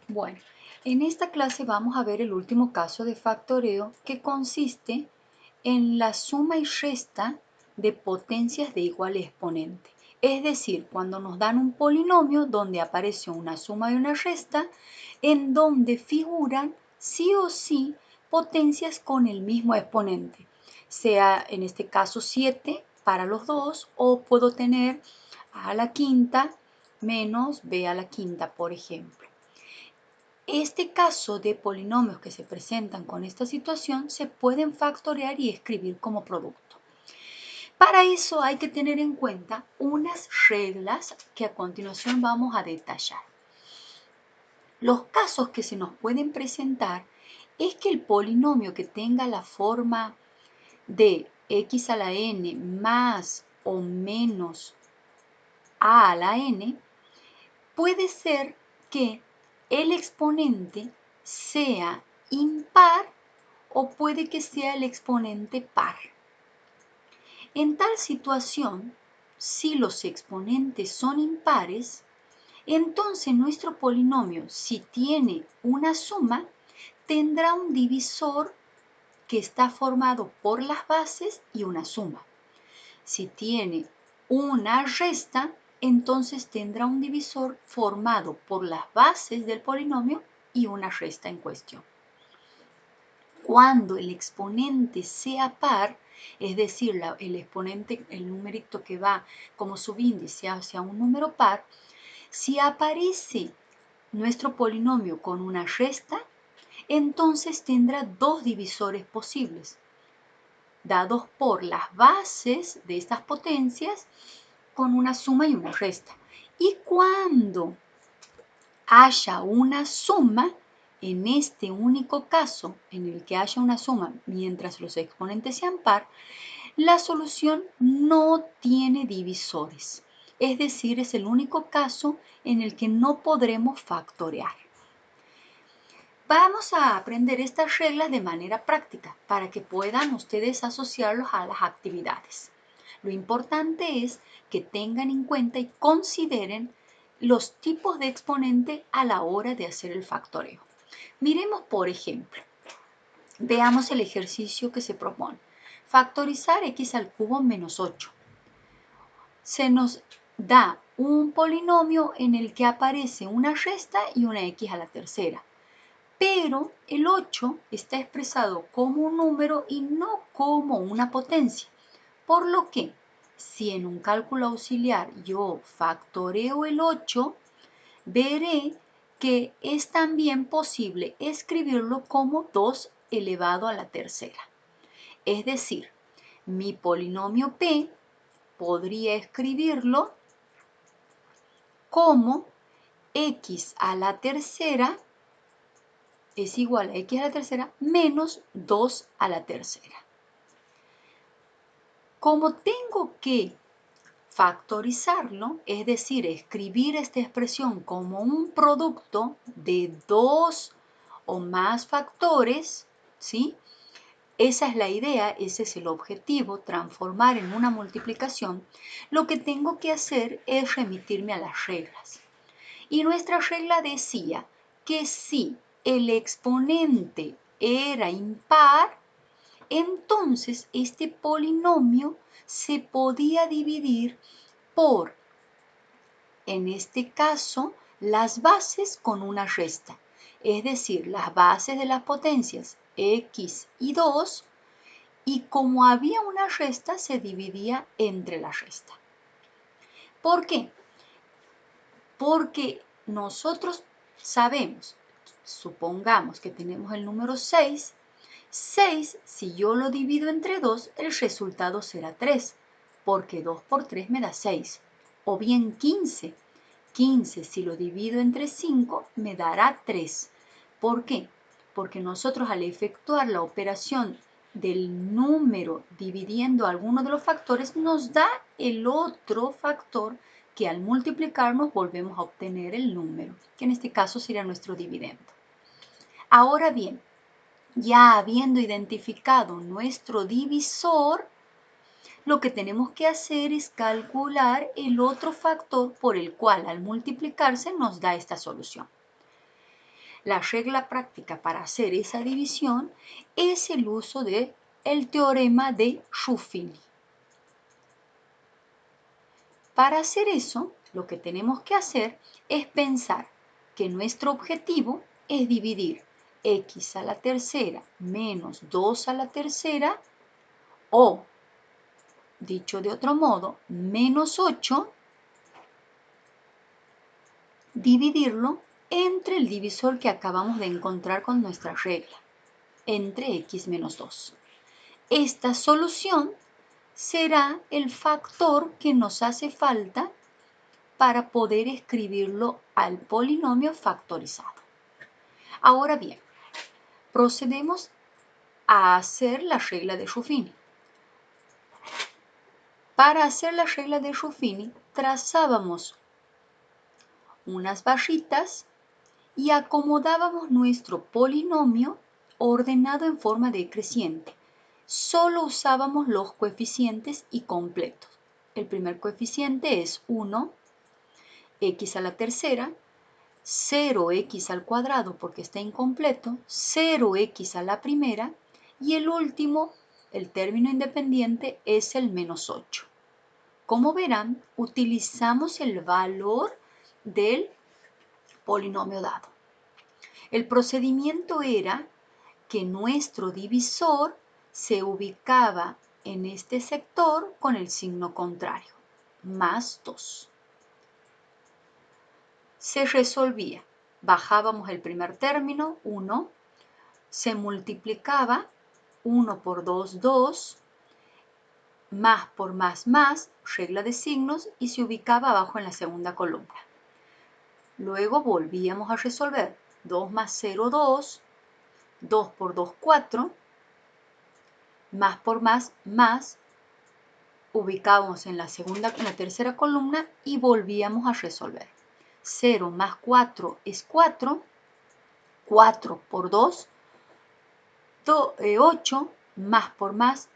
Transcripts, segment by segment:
Bueno, en esta clase vamos a ver el último caso de factoreo que consiste en la suma y resta de potencias de igual exponente. Es decir, cuando nos dan un polinomio donde aparece una suma y una resta, en donde figuran sí o sí potencias con el mismo exponente, sea en este caso 7 para los dos, o puedo tener a la quinta menos b a la quinta, por ejemplo. Este caso de polinomios que se presentan con esta situación se pueden factorear y escribir como producto. Para eso hay que tener en cuenta unas reglas que a continuación vamos a detallar. Los casos que se nos pueden presentar es que el polinomio que tenga la forma de x a la n más o menos a la n puede ser que el exponente sea impar o puede que sea el exponente par. En tal situación, si los exponentes son impares, entonces nuestro polinomio, si tiene una suma, tendrá un divisor que está formado por las bases y una suma. Si tiene una resta, entonces tendrá un divisor formado por las bases del polinomio y una resta en cuestión. Cuando el exponente sea par, es decir, el exponente, el numerito que va como subíndice hacia un número par, si aparece nuestro polinomio con una resta, entonces tendrá dos divisores posibles, dados por las bases de estas potencias con una suma y una resta. Y cuando haya una suma, en este único caso en el que haya una suma mientras los exponentes sean par, la solución no tiene divisores. Es decir, es el único caso en el que no podremos factorear. Vamos a aprender estas reglas de manera práctica para que puedan ustedes asociarlos a las actividades. Lo importante es que tengan en cuenta y consideren los tipos de exponente a la hora de hacer el factoreo. Miremos, por ejemplo, veamos el ejercicio que se propone. Factorizar x al cubo menos 8. Se nos da un polinomio en el que aparece una resta y una x a la tercera. Pero el 8 está expresado como un número y no como una potencia. Por lo que, si en un cálculo auxiliar yo factoreo el 8, veré que es también posible escribirlo como 2 elevado a la tercera. Es decir, mi polinomio p podría escribirlo como x a la tercera es igual a x a la tercera menos 2 a la tercera. Como tengo que factorizarlo, es decir, escribir esta expresión como un producto de dos o más factores, ¿sí? Esa es la idea, ese es el objetivo, transformar en una multiplicación. Lo que tengo que hacer es remitirme a las reglas. Y nuestra regla decía que si el exponente era impar, entonces este polinomio se podía dividir por, en este caso, las bases con una resta, es decir, las bases de las potencias x y 2, y como había una resta, se dividía entre la resta. ¿Por qué? Porque nosotros sabemos, supongamos que tenemos el número 6, 6, si yo lo divido entre 2, el resultado será 3, porque 2 por 3 me da 6. O bien 15, 15 si lo divido entre 5 me dará 3. ¿Por qué? Porque nosotros al efectuar la operación del número dividiendo alguno de los factores nos da el otro factor que al multiplicarnos volvemos a obtener el número, que en este caso sería nuestro dividendo. Ahora bien, ya habiendo identificado nuestro divisor, lo que tenemos que hacer es calcular el otro factor por el cual al multiplicarse nos da esta solución. la regla práctica para hacer esa división es el uso del teorema de Ruffini. Para hacer eso, lo que tenemos que hacer es pensar que nuestro objetivo es dividir x a la tercera menos 2 a la tercera o, dicho de otro modo, menos 8, dividirlo entre el divisor que acabamos de encontrar con nuestra regla, entre x menos 2. Esta solución será el factor que nos hace falta para poder escribirlo al polinomio factorizado. Ahora bien, procedemos a hacer la regla de Ruffini. Para hacer la regla de Ruffini, trazábamos unas barritas y acomodábamos nuestro polinomio ordenado en forma decreciente. Solo usábamos los coeficientes y completos. El primer coeficiente es 1, x a la tercera, 0x al cuadrado porque está incompleto, 0x a la primera y el último, el término independiente, es el menos 8. Como verán, utilizamos el valor del polinomio dado. El procedimiento era que nuestro divisor se ubicaba en este sector con el signo contrario, más 2. Se resolvía. Bajábamos el primer término, 1, se multiplicaba 1 por 2, 2, más por más, regla de signos, y se ubicaba abajo en la segunda columna. Luego volvíamos a resolver. 2 más 0, 2, 2 por 2, 4, más por más, ubicábamos en la tercera columna y volvíamos a resolver. 0 más 4 es 4, 4 por 2, 8, más por más,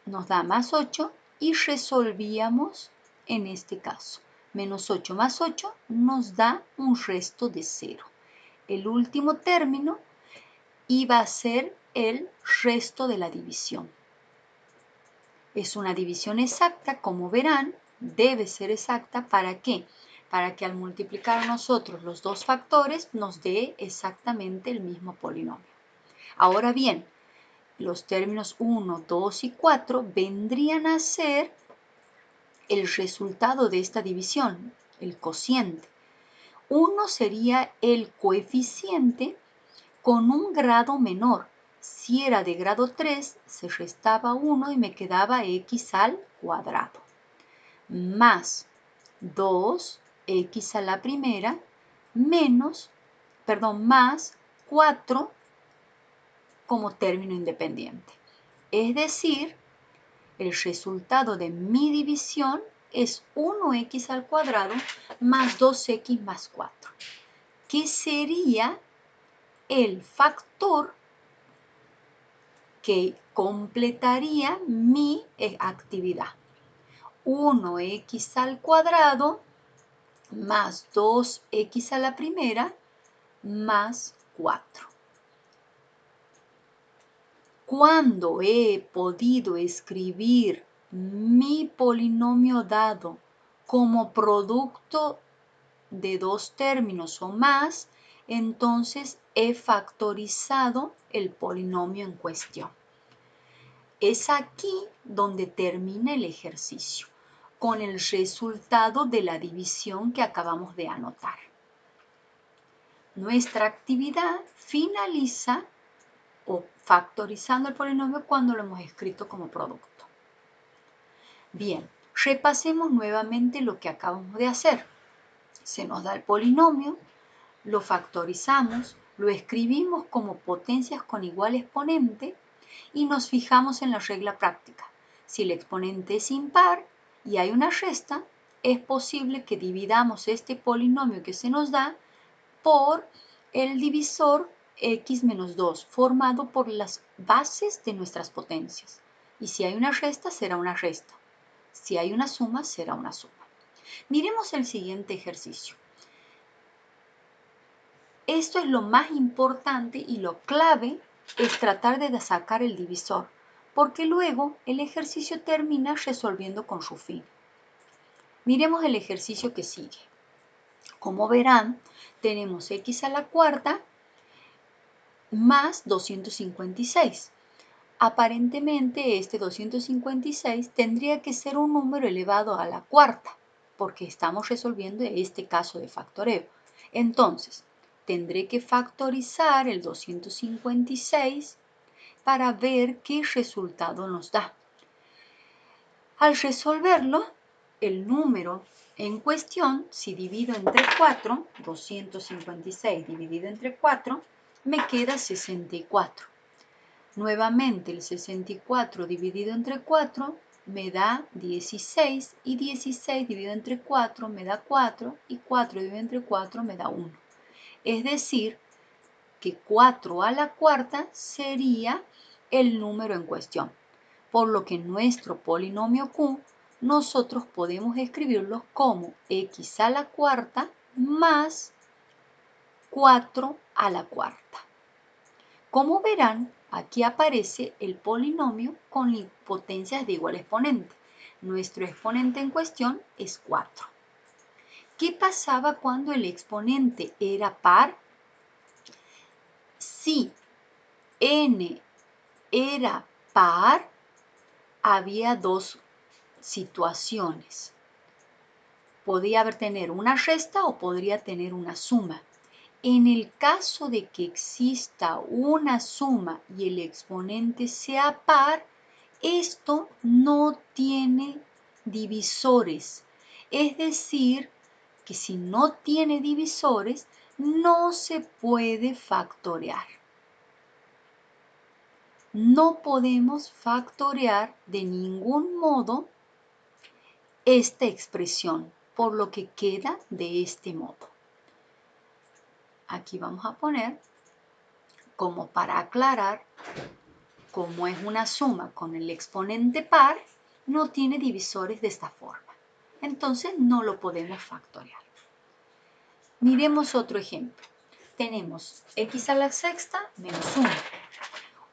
nos da más 8 y resolvíamos en este caso. Menos 8 más 8 nos da un resto de 0. El último término iba a ser el resto de la división. Es una división exacta, como verán, debe ser exacta. ¿Para qué? Para que al multiplicar nosotros los dos factores nos dé exactamente el mismo polinomio. Ahora bien, los términos 1, 2 y 4 vendrían a ser el resultado de esta división, el cociente. 1 sería el coeficiente con un grado menor. Si era de grado 3, se restaba 1 y me quedaba x al cuadrado. Más 2x a la primera más 4 como término independiente. Es decir, el resultado de mi división es 1x al cuadrado más 2x más 4, que sería el factor que completaría mi actividad. 1x al cuadrado más 2x a la primera más 4. Cuando he podido escribir mi polinomio dado como producto de dos términos o más, entonces he factorizado el polinomio en cuestión. Es aquí donde termina el ejercicio, con el resultado de la división que acabamos de anotar. Nuestra actividad finaliza o factorizando el polinomio cuando lo hemos escrito como producto. Bien, repasemos nuevamente lo que acabamos de hacer. Se nos da el polinomio, lo factorizamos, lo escribimos como potencias con igual exponente y nos fijamos en la regla práctica. Si el exponente es impar y hay una resta, es posible que dividamos este polinomio que se nos da por el divisor x menos 2, formado por las bases de nuestras potencias. Y si hay una resta, será una resta. Si hay una suma, será una suma. Miremos el siguiente ejercicio. Esto es lo más importante y lo clave es tratar de sacar el divisor, porque luego el ejercicio termina resolviendo con su fin. Miremos el ejercicio que sigue. Como verán, tenemos x a la cuarta más 256. Aparentemente este 256 tendría que ser un número elevado a la cuarta, porque estamos resolviendo este caso de factoreo. Entonces, tendré que factorizar el 256 para ver qué resultado nos da. Al resolverlo, el número en cuestión, si divido entre 4, 256 dividido entre 4, me queda 64. Nuevamente el 64 dividido entre 4 me da 16 y 16 dividido entre 4 me da 4 y 4 dividido entre 4 me da 1. Es decir, que 4 a la cuarta sería el número en cuestión, por lo que nuestro polinomio Q nosotros podemos escribirlo como x a la cuarta más 4 a la cuarta. Como verán, aquí aparece el polinomio con potencias de igual exponente. Nuestro exponente en cuestión es 4. ¿Qué pasaba cuando el exponente era par? Si n era par, había dos situaciones. Podía tener una resta o podría tener una suma. En el caso de que exista una suma y el exponente sea par, esto no tiene divisores. Es decir, que si no tiene divisores, no se puede factorear. No podemos factorear de ningún modo esta expresión, por lo que queda de este modo. Aquí vamos a poner, como para aclarar, como es una suma con el exponente par, no tiene divisores de esta forma. Entonces no lo podemos factorear. Miremos otro ejemplo. Tenemos x a la sexta menos 1.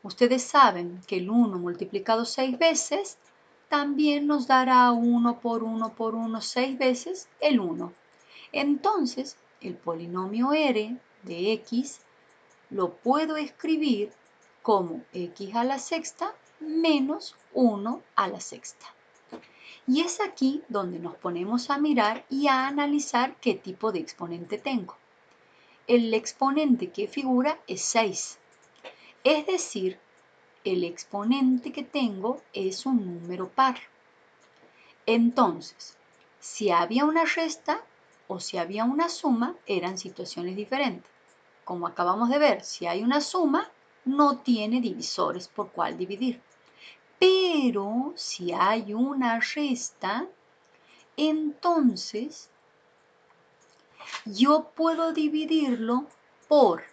Ustedes saben que el 1 multiplicado 6 veces también nos dará 1 por 1 por 1 6 veces el 1. Entonces, el polinomio R de x lo puedo escribir como x a la sexta menos 1 a la sexta. Y es aquí donde nos ponemos a mirar y a analizar qué tipo de exponente tengo. El exponente que figura es 6. Es decir, el exponente que tengo es un número par. Entonces, si había una resta o si había una suma, eran situaciones diferentes. Como acabamos de ver, si hay una suma, no tiene divisores por cuál dividir. Pero si hay una resta, entonces yo puedo dividirlo por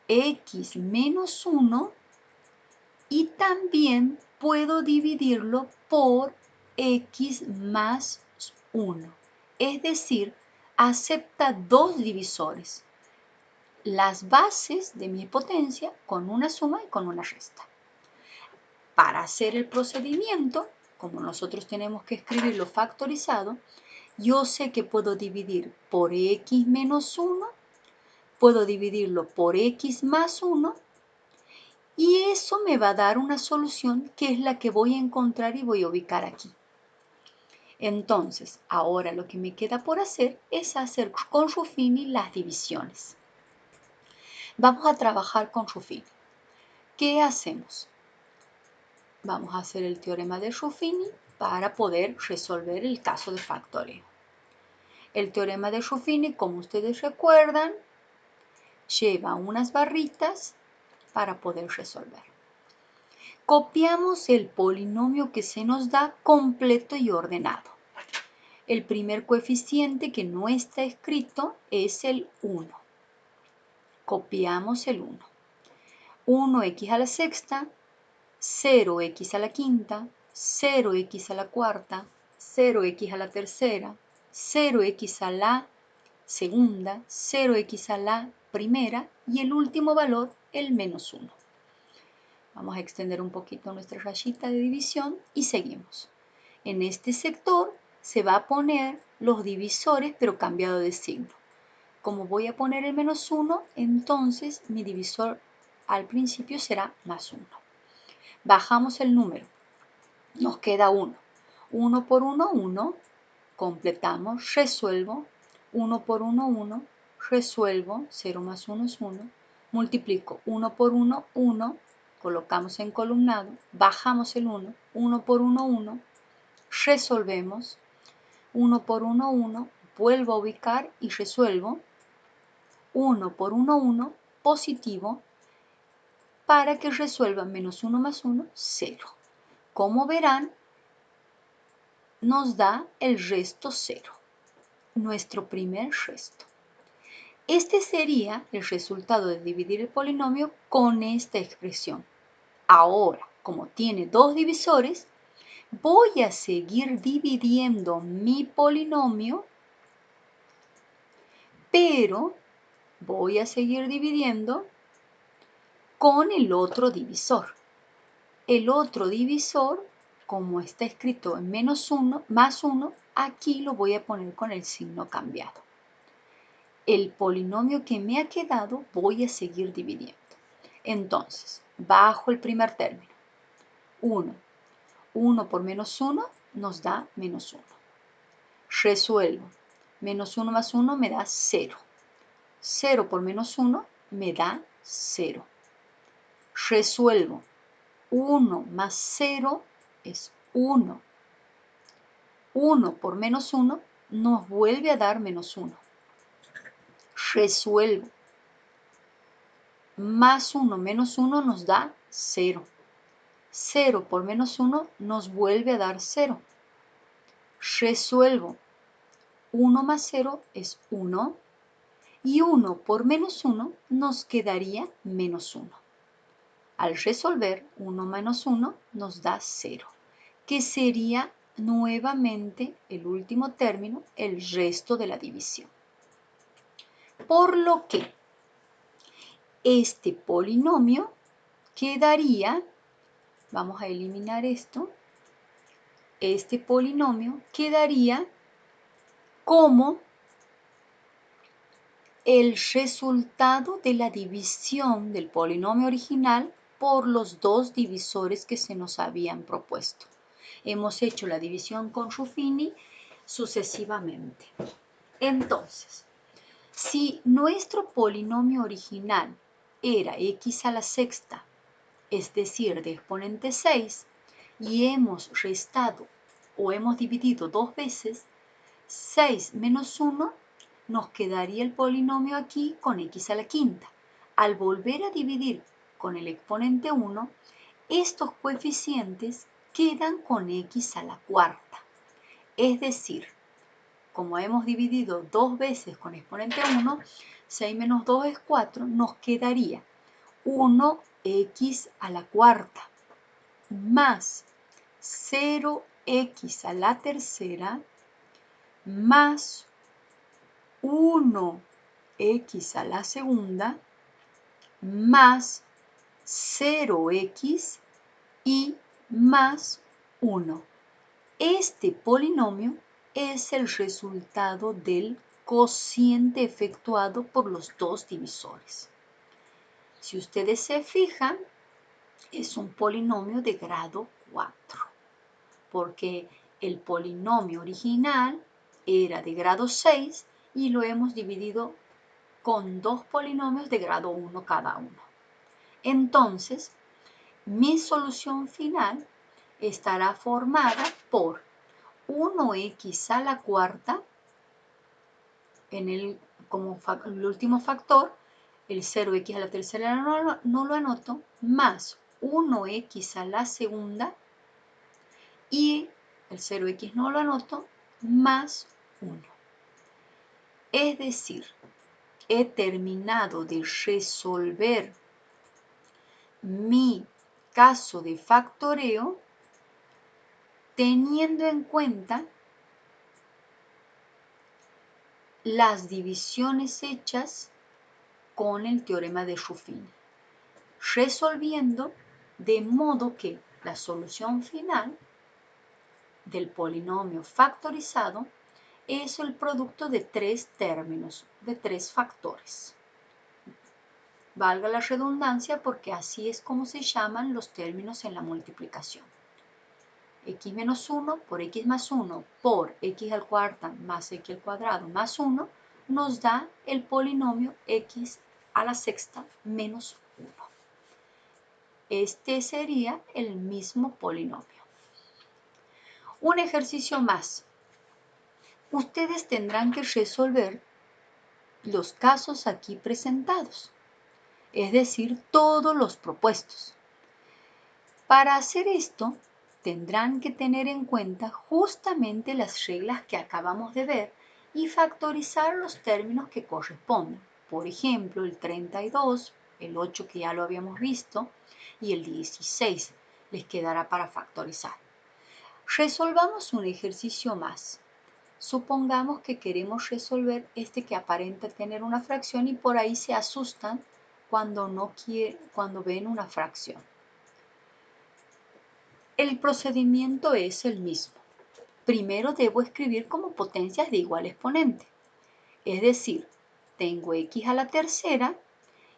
x menos 1 y también puedo dividirlo por x más 1. Es decir, acepta dos divisores. Las bases de mi potencia con una suma y con una resta. Para hacer el procedimiento, como nosotros tenemos que escribirlo factorizado, yo sé que puedo dividir por x menos 1, puedo dividirlo por x más 1, y eso me va a dar una solución que es la que voy a encontrar y voy a ubicar aquí. Entonces, ahora lo que me queda por hacer es hacer con Ruffini las divisiones. Vamos a trabajar con Ruffini. ¿Qué hacemos? Vamos a hacer el teorema de Ruffini para poder resolver el caso de factoreo. El teorema de Ruffini, como ustedes recuerdan, lleva unas barritas para poder resolver. Copiamos el polinomio que se nos da completo y ordenado. El primer coeficiente que no está escrito es el 1. Copiamos el 1. 1x a la sexta, 0x a la quinta, 0x a la cuarta, 0x a la tercera, 0x a la segunda, 0x a la primera y el último valor, el menos 1. Vamos a extender un poquito nuestra rayita de división y seguimos. En este sector se va a poner los divisores, pero cambiado de signo. Como voy a poner el menos 1, entonces mi divisor al principio será más 1. Bajamos el número. Nos queda 1. 1 por 1, 1. Completamos, resuelvo. 1 por 1, 1. Resuelvo. 0 más 1 es 1. Multiplico 1 por 1, 1. Colocamos en columnado. Bajamos el 1. 1 por 1, 1. Resolvemos. 1 por 1, 1. Vuelvo a ubicar y resuelvo. 1 por 1, 1. Positivo. Para que resuelva menos 1 más 1, 0. Como verán, nos da el resto 0, nuestro primer resto. Este sería el resultado de dividir el polinomio con esta expresión. Ahora, como tiene dos divisores, voy a seguir dividiendo mi polinomio, pero voy a seguir dividiendo con el otro divisor. El otro divisor, como está escrito en menos 1, más 1, aquí lo voy a poner con el signo cambiado. El polinomio que me ha quedado voy a seguir dividiendo. Entonces, bajo el primer término. 1. 1 por menos 1 nos da menos 1. Resuelvo. Menos 1 más 1 me da 0. 0 por menos 1 me da 0. Resuelvo. 1 más 0 es 1. 1 por menos 1 nos vuelve a dar menos 1. Resuelvo. Más 1 menos 1 nos da 0. 0 por menos 1 nos vuelve a dar 0. Resuelvo. 1 más 0 es 1. Y 1 por menos 1 nos quedaría menos 1. Al resolver, 1 menos 1 nos da 0, que sería nuevamente el último término, el resto de la división. Por lo que este polinomio quedaría, vamos a eliminar esto, este polinomio quedaría como el resultado de la división del polinomio original por los dos divisores que se nos habían propuesto. Hemos hecho la división con Ruffini sucesivamente. Entonces, si nuestro polinomio original era x a la sexta, es decir, de exponente 6, y hemos restado o hemos dividido dos veces, 6 menos 1 nos quedaría el polinomio aquí con x a la quinta. Al volver a dividir con el exponente 1, estos coeficientes quedan con x a la cuarta. Es decir, como hemos dividido dos veces con exponente 1, 6 menos 2 es 4, nos quedaría 1x a la cuarta más 0x a la tercera más 1x a la segunda más 0x y más 1. Este polinomio es el resultado del cociente efectuado por los dos divisores. Si ustedes se fijan, es un polinomio de grado 4, porque el polinomio original era de grado 6 y lo hemos dividido con dos polinomios de grado 1 cada uno. Entonces, mi solución final estará formada por 1x a la cuarta, como el último factor, el 0x a la tercera no lo anoto, más 1x a la segunda, y el 0x no lo anoto, más 1. Es decir, he terminado de resolver mi caso de factoreo teniendo en cuenta las divisiones hechas con el teorema de Ruffini, resolviendo de modo que la solución final del polinomio factorizado es el producto de tres términos, de tres factores. Valga la redundancia porque así es como se llaman los términos en la multiplicación. X menos 1 por X más 1 por X al cuarto más X al cuadrado más 1 nos da el polinomio X a la sexta menos 1. Este sería el mismo polinomio. Un ejercicio más. Ustedes tendrán que resolver los casos aquí presentados, es decir, todos los propuestos. Para hacer esto, tendrán que tener en cuenta justamente las reglas que acabamos de ver y factorizar los términos que corresponden. Por ejemplo, el 32, el 8 que ya lo habíamos visto, y el 16 les quedará para factorizar. Resolvamos un ejercicio más. Supongamos que queremos resolver este que aparenta tener una fracción y por ahí se asustan cuando ven una fracción. El procedimiento es el mismo. Primero debo escribir como potencias de igual exponente. Es decir, tengo x a la tercera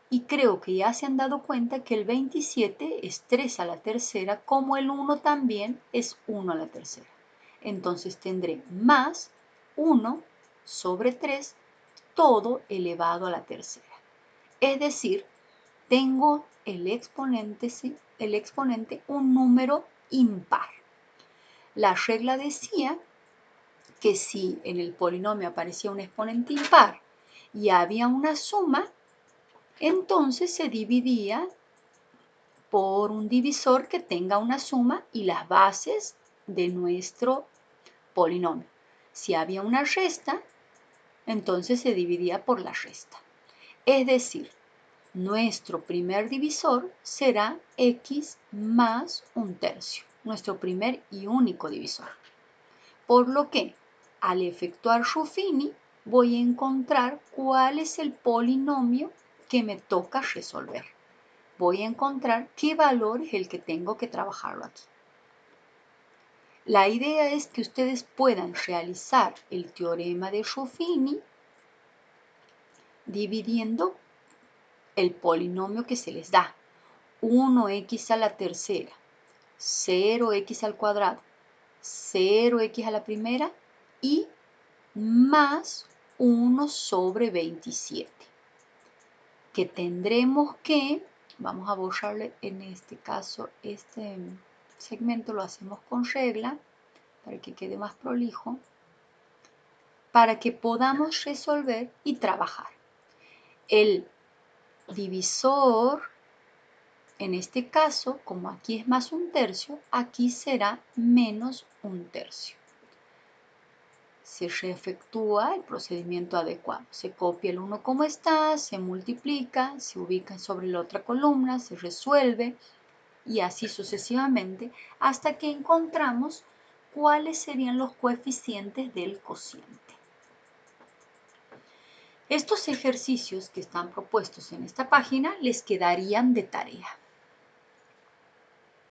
y creo que ya se han dado cuenta que el 27 es 3 a la tercera, como el 1 también es 1 a la tercera. Entonces tendré más 1 sobre 3, todo elevado a la tercera. Es decir, tengo el exponente un número impar. La regla decía que si en el polinomio aparecía un exponente impar y había una suma, entonces se dividía por un divisor que tenga una suma y las bases de nuestro polinomio. Si había una resta, entonces se dividía por la resta. Es decir, nuestro primer divisor será x más un tercio, nuestro primer y único divisor. Por lo que, al efectuar Ruffini, voy a encontrar cuál es el polinomio que me toca resolver. Voy a encontrar qué valor es el que tengo que trabajarlo aquí. La idea es que ustedes puedan realizar el teorema de Ruffini dividiendo el polinomio que se les da. 1x a la tercera, 0x al cuadrado, 0x a la primera y más 1 sobre 27. Que tendremos que, vamos a borrarle en este caso, este segmento lo hacemos con regla para que quede más prolijo, para que podamos resolver y trabajar. El divisor, en este caso, como aquí es más un tercio, aquí será menos un tercio. Se reefectúa el procedimiento adecuado. Se copia el 1 como está, se multiplica, se ubica sobre la otra columna, se resuelve y así sucesivamente hasta que encontramos cuáles serían los coeficientes del cociente. Estos ejercicios que están propuestos en esta página les quedarían de tarea.